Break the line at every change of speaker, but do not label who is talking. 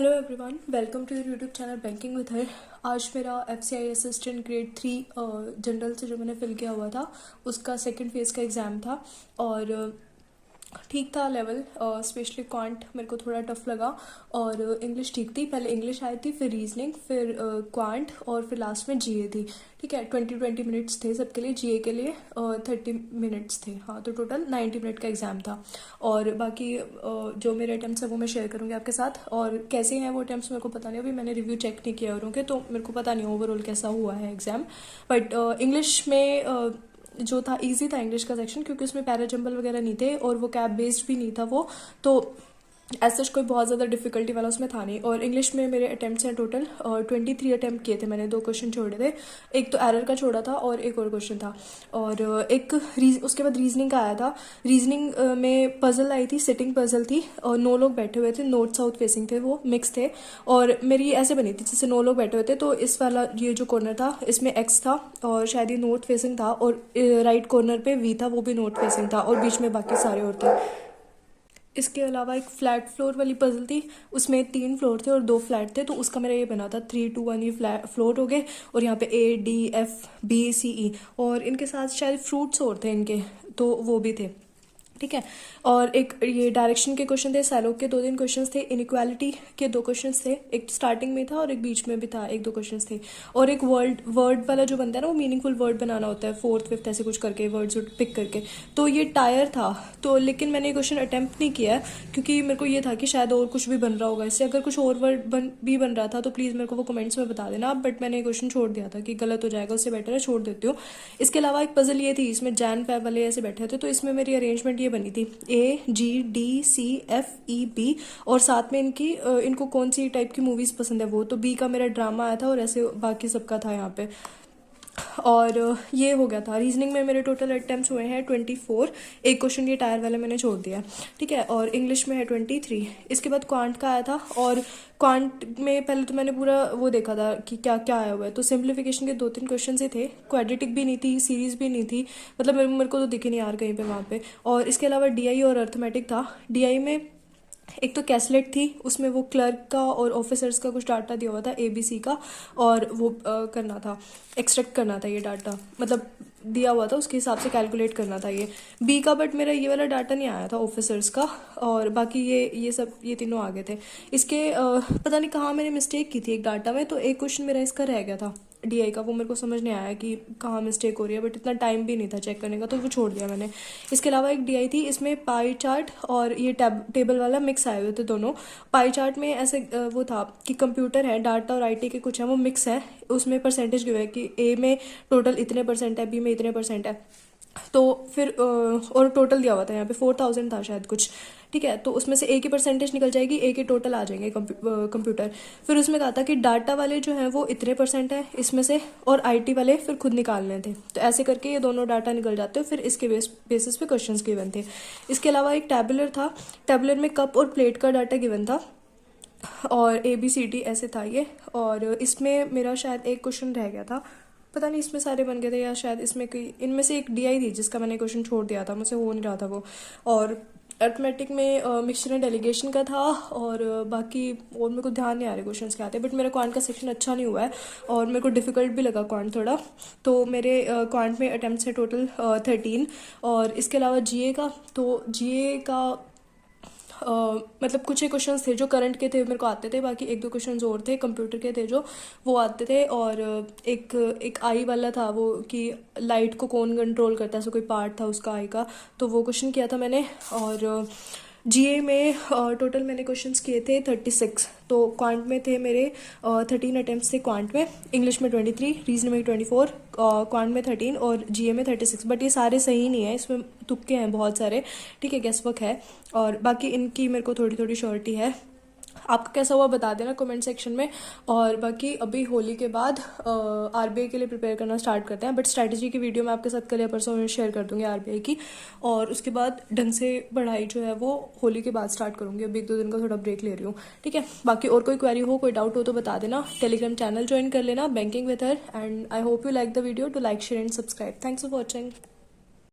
Hello everyone, welcome to your YouTube channel banking with her. आज मेरा FCI assistant grade 3 general से जो मैंने फिल किया हुआ था उसका सेकंड फेज़ का एग्ज़ाम था और ठीक था लेवल। स्पेशली क्वांट मेरे को थोड़ा टफ लगा और इंग्लिश ठीक थी। पहले इंग्लिश आई थी, फिर रीजनिंग, फिर क्वांट और फिर लास्ट में जीए थी। ठीक है, 20 मिनट्स थे सबके लिए, जीए के लिए 30 मिनट्स थे। हाँ, तो टोटल 90 मिनट का एग्ज़ाम था। और बाकी जो मेरे अटैम्प्ट्स हैं वो मैं शेयर करूँगी आपके साथ। और कैसे हैं वो अटैम्प्ट्स मेरे को पता नहीं, अभी मैंने रिव्यू चेक नहीं किया औरों के, तो मेरे को पता नहीं ओवरऑल कैसा हुआ है एग्ज़ाम। बट इंग्लिश में जो था इजी था इंग्लिश का सेक्शन, क्योंकि उसमें पैराजंबल वगैरह नहीं थे और वो कैब बेस्ड भी नहीं था वो, तो ऐसा कोई बहुत ज़्यादा डिफिकल्टी वाला उसमें था नहीं। और इंग्लिश में मेरे अटैम्प्ट्स हैं टोटल 23 अटैम्प्ट किए थे मैंने। 2 क्वेश्चन छोड़े थे, एक तो एरर का छोड़ा था और एक और क्वेश्चन था। और उसके बाद रीजनिंग का आया था। रीजनिंग में पजल आई थी, सिटिंग पजल थी और 9 लोग बैठे हुए थे, नॉर्थ साउथ फेसिंग थे, वो मिक्स थे। और मेरी ऐसे बनी थी जैसे 9 लोग बैठे हुए थे, तो इस वाला ये जो कॉर्नर था इसमें एक्स था और शायद ये नॉर्थ फेसिंग था, और राइट कॉर्नर पे वी था, वो भी नॉर्थ फेसिंग था, और बीच में बाकी सारे और थे। इसके अलावा एक फ्लैट फ्लोर वाली पजल थी, उसमें 3 फ्लोर थे और 2 फ्लैट थे, तो उसका मेरा ये बना था 3 2 1, ये फ्लोर हो गए। और यहाँ पे ADFBCE और इनके साथ शायद फ्रूट्स और थे इनके, तो वो भी थे। ठीक है, और एक ये डायरेक्शन के क्वेश्चन थे, सैलोग के 2-3 क्वेश्चंस थे, इनइक्वालिटी के 2 क्वेश्चंस थे, एक स्टार्टिंग में था और एक बीच में भी था, 1-2 क्वेश्चंस थे। और एक वर्ड वाला जो बनता है ना, वो मीनिंगफुल वर्ड बनाना होता है, 4th 5th ऐसे कुछ करके वर्ड्स पिक करके, तो ये टायर था। तो लेकिन मैंने ये क्वेश्चन अटैम्प्ट नहीं किया क्योंकि मेरे को ये था कि शायद और कुछ भी बन रहा होगा इससे। अगर कुछ और वर्ड भी बन रहा था तो प्लीज़ मेरे को वो कमेंट्स में बता देना। बट मैंने ये क्वेश्चन छोड़ दिया था कि गलत हो जाएगा, उससे बेटर है छोड़ देती हूँ। इसके अलावा एक पजल ये थी, इसमें जैन फैब वाले ऐसे बैठे थे, तो इसमें मेरी अरेंजमेंट ये बनी थी AGDCFEB, और साथ में इनको कौन सी टाइप की मूवीज पसंद है वो, तो बी का मेरा ड्रामा आया था और ऐसे बाकी सबका था यहाँ पे। और ये हो गया था। रीजनिंग में मेरे टोटल अटेम्प्ट्स हुए हैं 24, एक क्वेश्चन ये टायर वाले मैंने छोड़ दिया। ठीक है, और इंग्लिश में है 23। इसके बाद क्वांट का आया था, और क्वांट में पहले तो मैंने पूरा वो देखा था कि क्या क्या आया हुआ है, तो सिंप्लीफिकेशन के 2-3 क्वेश्चन ही थे, क्वाड्रेटिक भी नहीं थी, सीरीज भी नहीं थी, मतलब मेरे को तो दिखे नहीं यार कहीं पे वहाँ पे। और इसके अलावा DI और अर्थमेटिक था। DI में एक तो कैसलेट थी, उसमें वो क्लर्क का और ऑफिसर्स का कुछ डाटा दिया हुआ था, ABC का, और वो करना था, एक्सट्रैक्ट करना था ये डाटा, मतलब दिया हुआ था उसके हिसाब से कैलकुलेट करना था ये बी का। बट मेरा ये वाला डाटा नहीं आया था ऑफिसर्स का, और बाकी ये तीनों आ गए थे। इसके पता नहीं कहाँ मैंने मिस्टेक की थी एक डाटा में, तो एक क्वेश्चन मेरा इसका रह गया था DI का, वो मेरे को समझ नहीं आया कि कहाँ मिस्टेक हो रही है, बट इतना टाइम भी नहीं था चेक करने का, तो वो छोड़ दिया मैंने। इसके अलावा एक DI थी, इसमें पाई चार्ट और ये टेबल वाला मिक्स आए हुए थे दोनों। पाई चार्ट में ऐसे वो था कि कंप्यूटर है, डाटा और IT के कुछ है, वो मिक्स है, उसमें परसेंटेज गिव है कि A में टोटल इतने परसेंट है, B में इतने परसेंट है, तो फिर और टोटल दिया हुआ था यहाँ पे 4000 था शायद कुछ। ठीक है, तो उसमें से A की परसेंटेज निकल जाएगी, A के टोटल आ जाएंगे कंप्यूटर। फिर उसमें कहा था कि डाटा वाले जो हैं वो इतने परसेंट है इसमें से, और IT वाले फिर खुद निकालने थे, तो ऐसे करके ये दोनों डाटा निकल जाते हैं, फिर इसके बेसिस पे क्वेश्चंस गिवन थे। इसके अलावा एक टैबुलर था, टैबुलर में कप और प्लेट का डाटा गिवन था, और ABCD ऐसे था ये। और इसमें मेरा शायद एक क्वेश्चन रह गया था, पता नहीं इसमें सारे बन गए थे या शायद इसमें कोई, इनमें से एक DI थी जिसका मैंने क्वेश्चन छोड़ दिया था, मुझसे हो नहीं रहा था वो। और अर्थमेटिक में मिक्सचर एंड डेलीगेशन का था, और बाकी और मेरे को ध्यान नहीं आ रहे क्वेश्चंस क्या आते, बट मेरा क्वांट का सेक्शन अच्छा नहीं हुआ है और मेरे को डिफिकल्ट भी लगा क्वांट थोड़ा, तो मेरे क्वांट में अटैम्प्ट्स है टोटल 13। और इसके अलावा GA का, तो GA का मतलब कुछ ही क्वेश्चंस थे जो करंट के थे मेरे को आते थे, बाकी 1-2 क्वेश्चंस और थे कंप्यूटर के थे जो वो आते थे। और एक आई वाला था वो कि लाइट को कौन कंट्रोल करता है, ऐसा कोई पार्ट था उसका आई का, तो वो क्वेश्चन किया था मैंने। और GA में टोटल मैंने क्वेश्चंस किए थे 36, तो क्वांट में थे मेरे 13 अटेम्प्ट्स थे क्वांट में, इंग्लिश में 23, रीजनिंग में 24, क्वांट में 13 और GA में 36। बट ये सारे सही नहीं है, इसमें तुक्के हैं बहुत सारे। ठीक है, गेस वर्क है, और बाकी इनकी मेरे को थोड़ी थोड़ी श्योरिटी है। आपका कैसा हुआ बता देना कमेंट सेक्शन में। और बाकी अभी होली के बाद RBI के लिए प्रिपेयर करना स्टार्ट करते हैं, बट स्ट्रैटेजी की वीडियो मैं आपके साथ कल या परसों शेयर कर दूंगी RBI की, और उसके बाद ढंग से पढ़ाई जो है वो होली के बाद स्टार्ट करूंगी। अभी 1-2 दिन का थोड़ा ब्रेक ले रही हूँ। ठीक है, बाकी और कोई क्वेरी हो, कोई डाउट हो तो बता देना। टेलीग्राम चैनल ज्वाइन कर लेना, banking with her, and I hope you like the video, to like share and subscribe. Thanks for watching.